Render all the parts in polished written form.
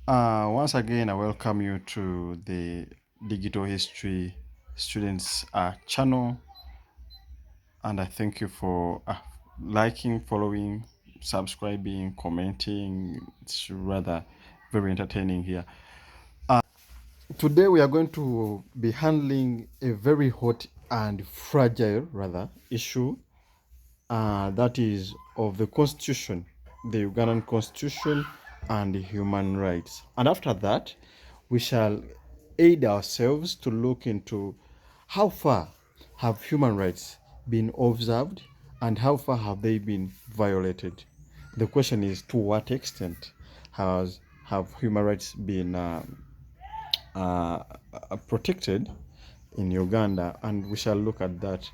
Once again, I welcome you to the Digital History Students channel, and I thank you for liking, following, subscribing, commenting. It's rather very entertaining here. Today, we are going to be handling a very hot and fragile, rather, issue that is of the Constitution, the Ugandan Constitution, and human rights. And after that, we shall aid ourselves to look into how far have human rights been observed and how far have they been violated. The question is, to what extent have human rights been protected in Uganda, and we shall look at that.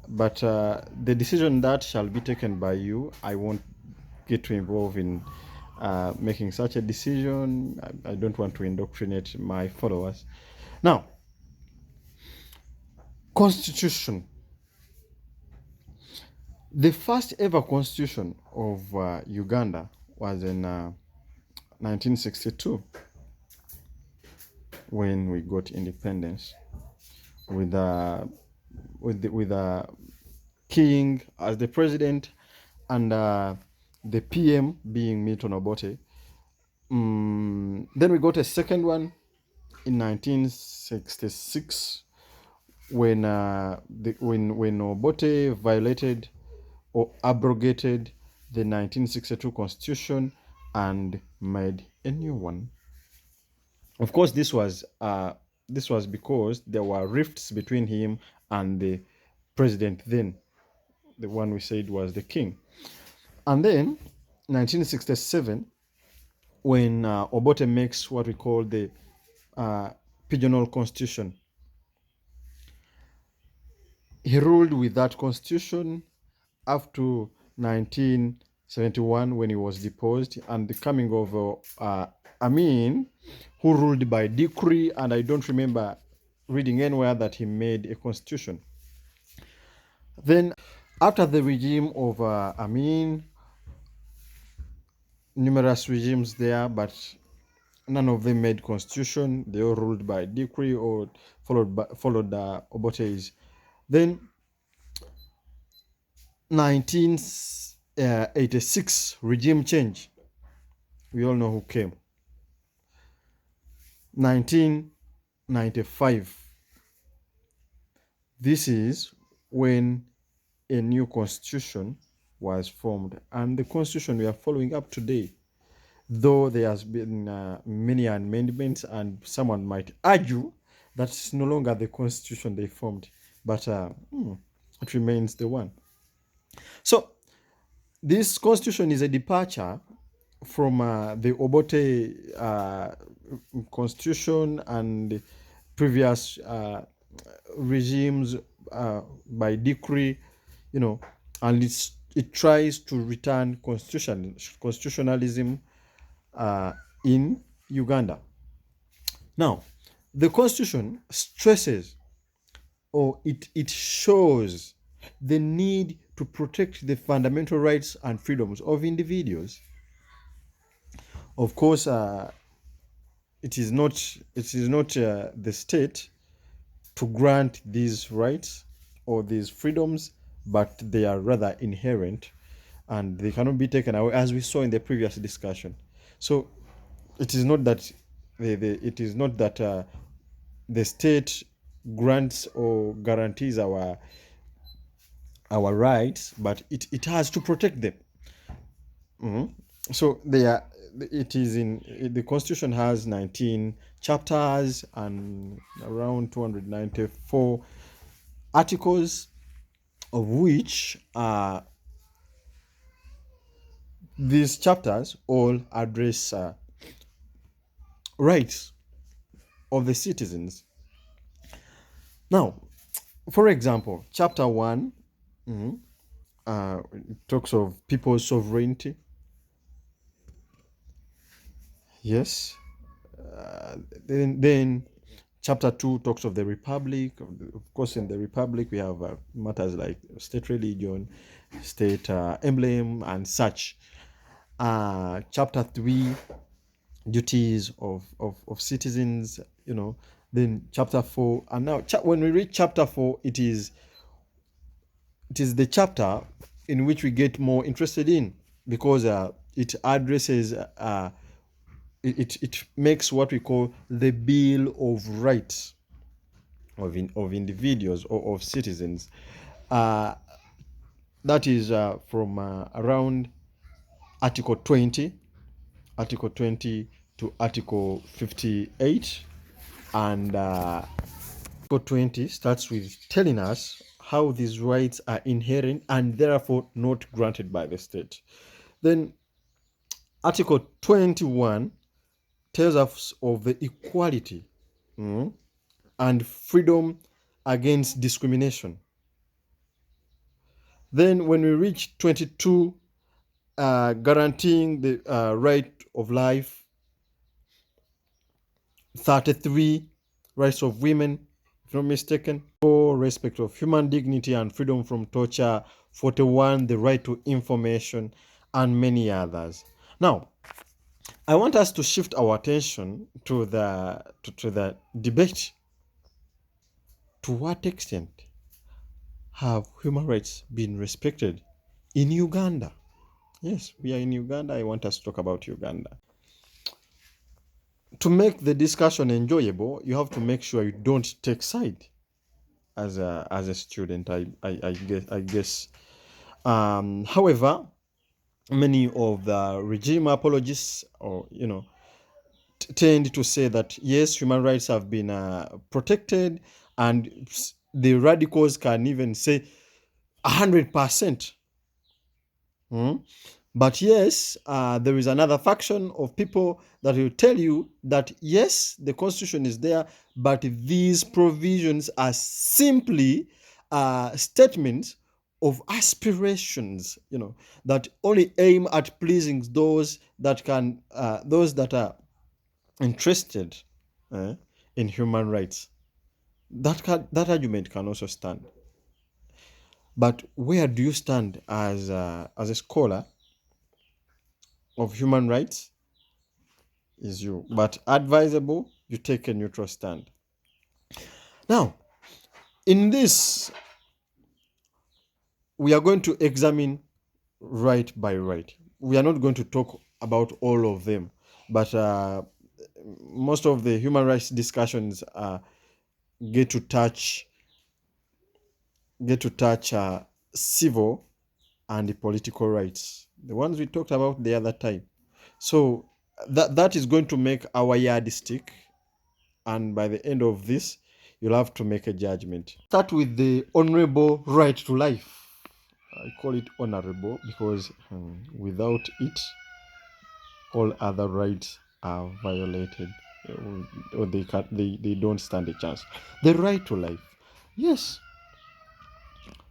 But the decision that shall be taken by you, I won't get to involve in making such a decision. I don't want to indoctrinate my followers. Now, Constitution. The first ever constitution of Uganda was in 1962 when we got independence, with a king as the president and the PM being Milton Obote. Then we got a second one in 1966 when when Obote violated or abrogated the 1962 constitution and made a new one. Of course, this was because there were rifts between him and the president then, the one we said was the king. And then 1967, when Obote makes what we call the pigeonhole constitution. He ruled with that constitution up to 1971 when he was deposed, and the coming of Amin, who ruled by decree, and I don't remember reading anywhere that he made a constitution. Then, after the regime of Amin, numerous regimes there, but none of them made constitution. They all ruled by decree or followed Obote's. Then 1986 regime change. We all know who came. 1995. This is when a new constitution was formed, and the constitution we are following up today, though there has been many amendments, and someone might argue that it's no longer the constitution they formed, but it remains the one. So this constitution is a departure from the Obote constitution and previous regimes by decree, and it tries to return constitutionalism in Uganda. Now, the constitution stresses, or it shows, the need to protect the fundamental rights and freedoms of individuals. Of course, it is not the state to grant these rights or these freedoms, but they are rather inherent and they cannot be taken away, as we saw in the previous discussion. So it is not that the state grants or guarantees our rights, but it has to protect them. So it is in the constitution has 19 chapters and around 294 articles, of which these chapters all address rights of the citizens. Now, for example, chapter 1 talks of people's sovereignty. Yes. Then chapter 2 talks of the republic. Of course, in the republic we have matters like state religion, state emblem, and such. Chapter 3 duties of citizens, then chapter 4. And now when we read chapter 4, it is the chapter in which we get more interested in, because it addresses it makes what we call the Bill of Rights of individuals or of citizens. uh, that is from around article 20 article 20 to article 58. And article 20 starts with telling us how these rights are inherent and therefore not granted by the state. Then article 21 tells us of the equality, and freedom against discrimination. Then when we reach 22, guaranteeing the right of life. 33, rights of women, if not mistaken. 4, respect of human dignity and freedom from torture. 41, the right to information, and many others. Now, I want us to shift our attention to the debate. To what extent have human rights been respected in Uganda? Yes, we are in Uganda. I want us to talk about Uganda. To make the discussion enjoyable, you have to make sure you don't take side as a student. I guess. However, many of the regime apologists, or tend to say that yes, human rights have been protected, and the radicals can even say 100%. But yes, there is another faction of people that will tell you that yes, the constitution is there, but these provisions are simply statements of aspirations, that only aim at pleasing those that are interested in human rights. That argument can also stand. But where do you stand as a scholar of human rights? Is you. But advisable, you take a neutral stand. Now, in this, we are going to examine right by right. We are not going to talk about all of them, but most of the human rights discussions get to touch civil and political rights, the ones we talked about the other time. So that is going to make our yardstick, and by the end of this, you'll have to make a judgment. Start with the honorable right to life. I call it honorable because without it, all other rights are violated, or they don't stand a chance. The right to life. Yes,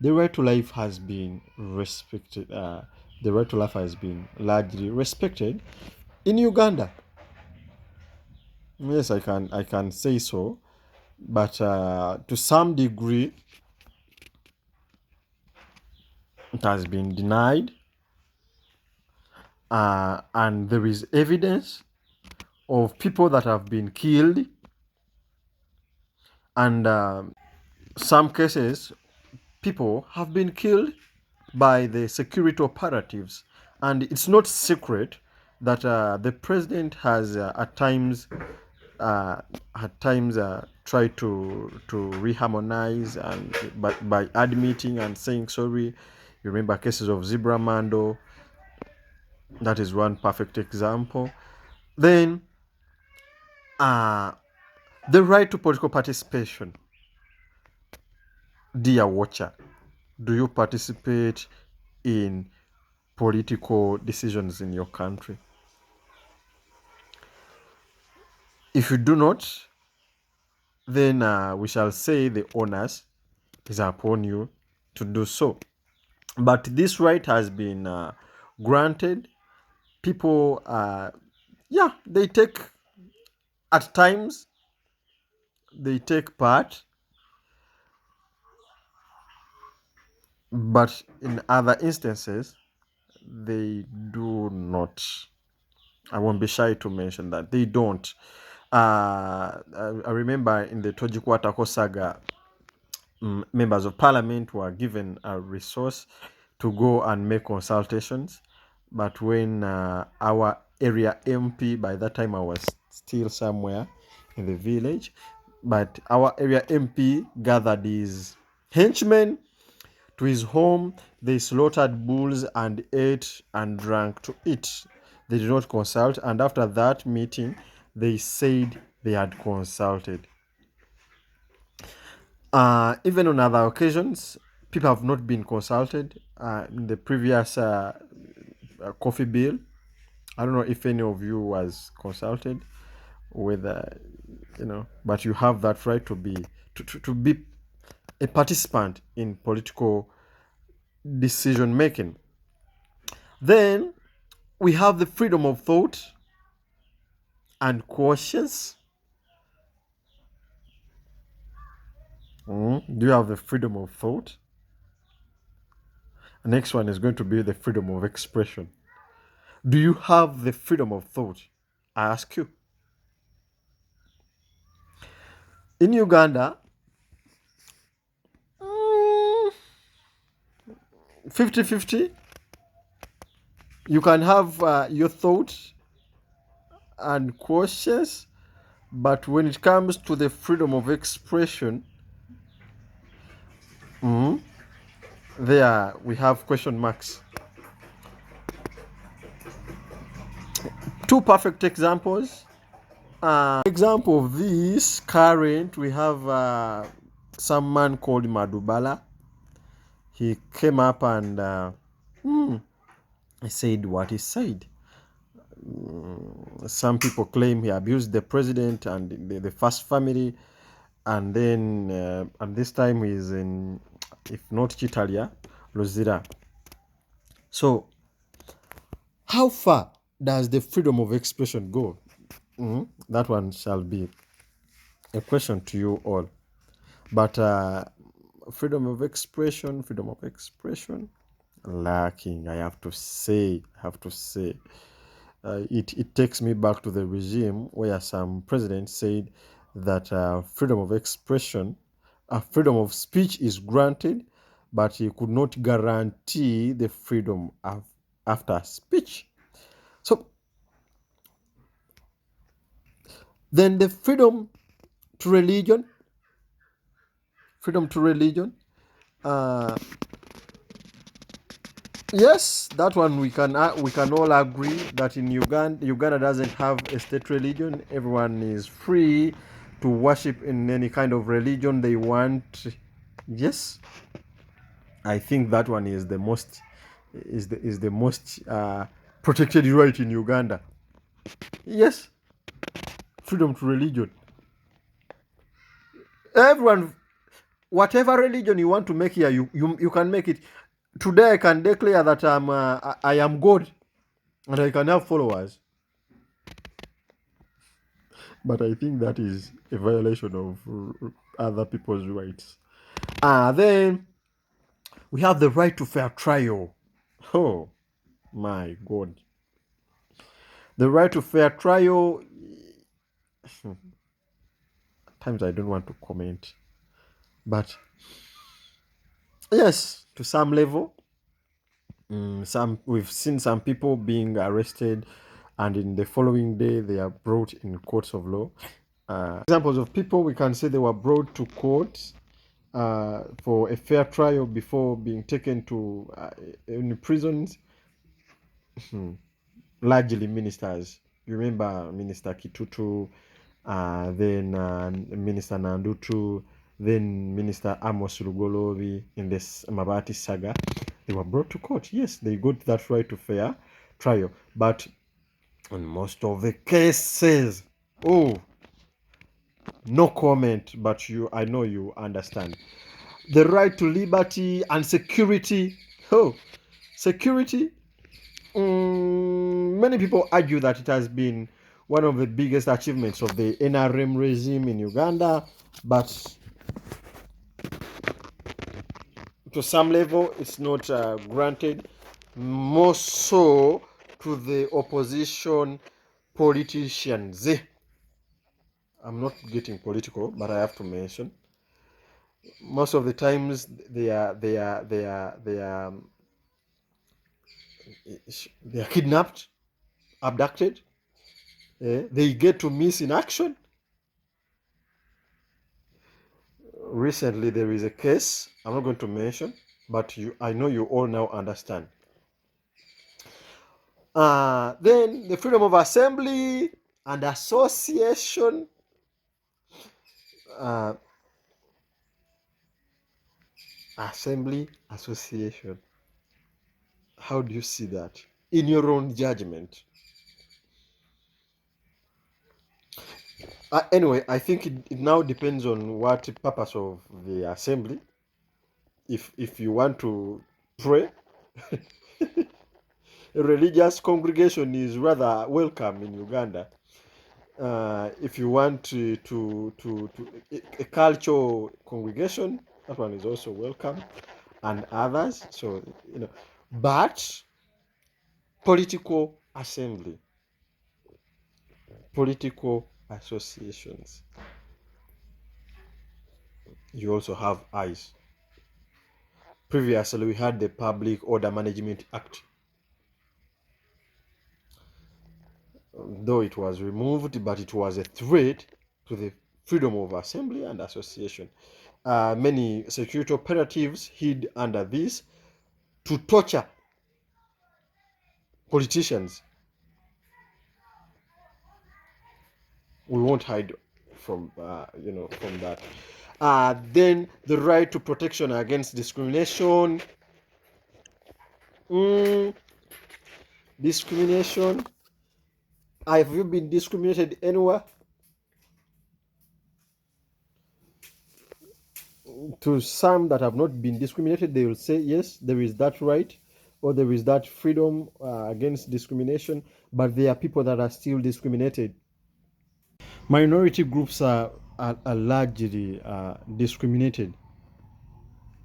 the right to life has been respected. The right to life has been largely respected in Uganda. Yes, I can say so, but to some degree, it has been denied, and there is evidence of people that have been killed, and some cases people have been killed by the security operatives. And it's not secret that the president has tried to reharmonize, and by admitting and saying sorry. You remember cases of Zebra Mando. That is one perfect example. Then the right to political participation. Dear watcher, do you participate in political decisions in your country? If you do not, then we shall say the onus is upon you to do so. But this right has been granted. People, they take, at times, they take part, but in other instances, they do not. I won't be shy to mention that they don't. I remember in the Tojikwatako saga, members of parliament were given a resource to go and make consultations. But when our area MP, by that time I was still somewhere in the village, but our area MP gathered his henchmen to his home. They slaughtered bulls and ate and drank to it. They did not consult, and after that meeting, they said they had consulted. Even on other occasions, people have not been consulted. In the previous coffee bill, I don't know if any of you was consulted with, but you have that right to be a participant in political decision making. Then we have the freedom of thought and conscience. Do you have the freedom of thought? The next one is going to be the freedom of expression. Do you have the freedom of thought? I ask you. In Uganda, 50-50. You can have your thought and conscience, but when it comes to the freedom of expression, there we have question marks. Two perfect examples. Example of this current, we have some man called Madubala. He came up and said what he said. Some people claim he abused the president and the first family, and then and this time he's in, if not Chitalia, Luzira. So how far does the freedom of expression go? That one shall be a question to you all. But freedom of expression, lacking. I have to say. It takes me back to the regime where some presidents said that freedom of expression, freedom of speech is granted, but he could not guarantee the freedom after speech. So then the freedom to religion, yes, that one we can all agree that in Uganda doesn't have a state religion. Everyone is free to worship in any kind of religion they want. Yes, I think that one is the most protected right in Uganda. Yes, freedom to religion. Everyone, whatever religion you want to make here, you can make it. Today I can declare that I am God, and I can have followers. But I think that is a violation of other people's rights. Then we have the right to fair trial. Oh my God. The right to fair trial, at times I don't want to comment. But yes, to some level, we've seen some people being arrested, and in the following day they are brought in courts of law. Examples of people we can say they were brought to court for a fair trial before being taken to in prisons. Largely ministers. You remember Minister Kitutu, then Minister Nandutu, then Minister Amos Rugolovi in this Mabati saga. They were brought to court. Yes, they got that right to fair trial. But in most of the cases, no comment, but I know you understand. The right to liberty and security. Security. Many people argue that it has been one of the biggest achievements of the NRM regime in Uganda, but to some level it's not granted, more so to the opposition politicians. I'm not getting political, but I have to mention most of the times they are kidnapped, abducted. They get to miss in action. Recently, there is a case I'm not going to mention, but I know you all now understand. Then the freedom of assembly and association. Uh, assembly, association. How do you see that in your own judgment? Anyway, I think it now depends on what purpose of the assembly. If you want to pray, a religious congregation is rather welcome in Uganda. If you want to a cultural congregation, that one is also welcome, and others. So but political assembly, political associations, you also have eyes. Previously, we had the Public Order Management Act. Though it was removed, but it was a threat to the freedom of assembly and association. Many security operatives hid under this to torture politicians. We won't hide from from that. Then the right to protection against discrimination. Discrimination. Have you been discriminated anywhere? To some that have not been discriminated, they will say yes, there is that right, or there is that freedom against discrimination, but there are people that are still discriminated. Minority groups are largely discriminated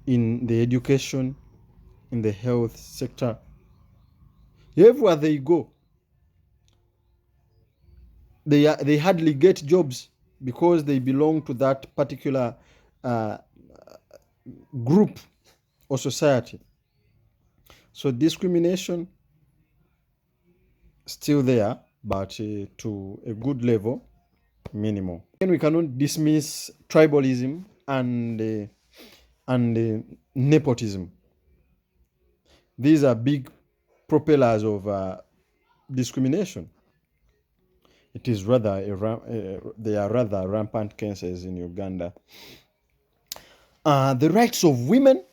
in the education, in the health sector. Everywhere they go, they hardly get jobs because they belong to that particular uh, group or society. So discrimination still there, but to a good level, minimal. And we cannot dismiss tribalism and nepotism. These are big propellers of discrimination. It is rather they are rather rampant cases in Uganda. The rights of women.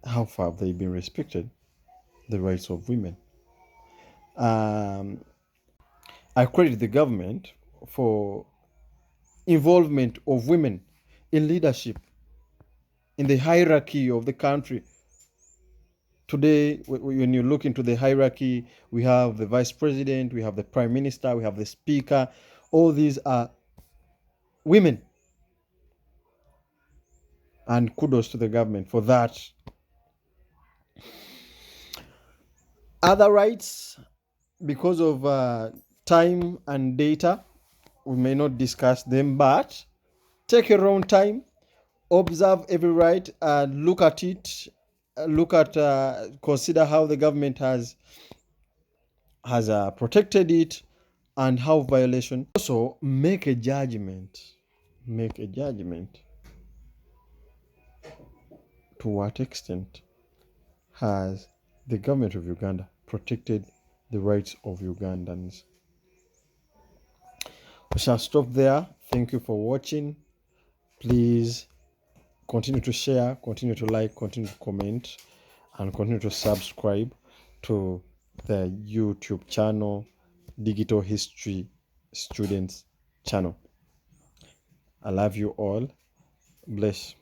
How far have they been respected? The rights of women. I credit the government for involvement of women in leadership, in the hierarchy of the country. Today, when you look into the hierarchy, we have the vice president, we have the prime minister, we have the speaker. All these are women. And kudos to the government for that. Other rights, because of time and data, we may not discuss them, but take your own time, observe every right, and look at it, consider how the government has protected it and how violation. Also, make a judgment. To what extent has the government of Uganda protected the rights of Ugandans? We shall stop there. Thank you for watching. Please continue to share, continue to like, continue to comment, and continue to subscribe to the YouTube channel, Digital History Students channel. I love you all. Bless.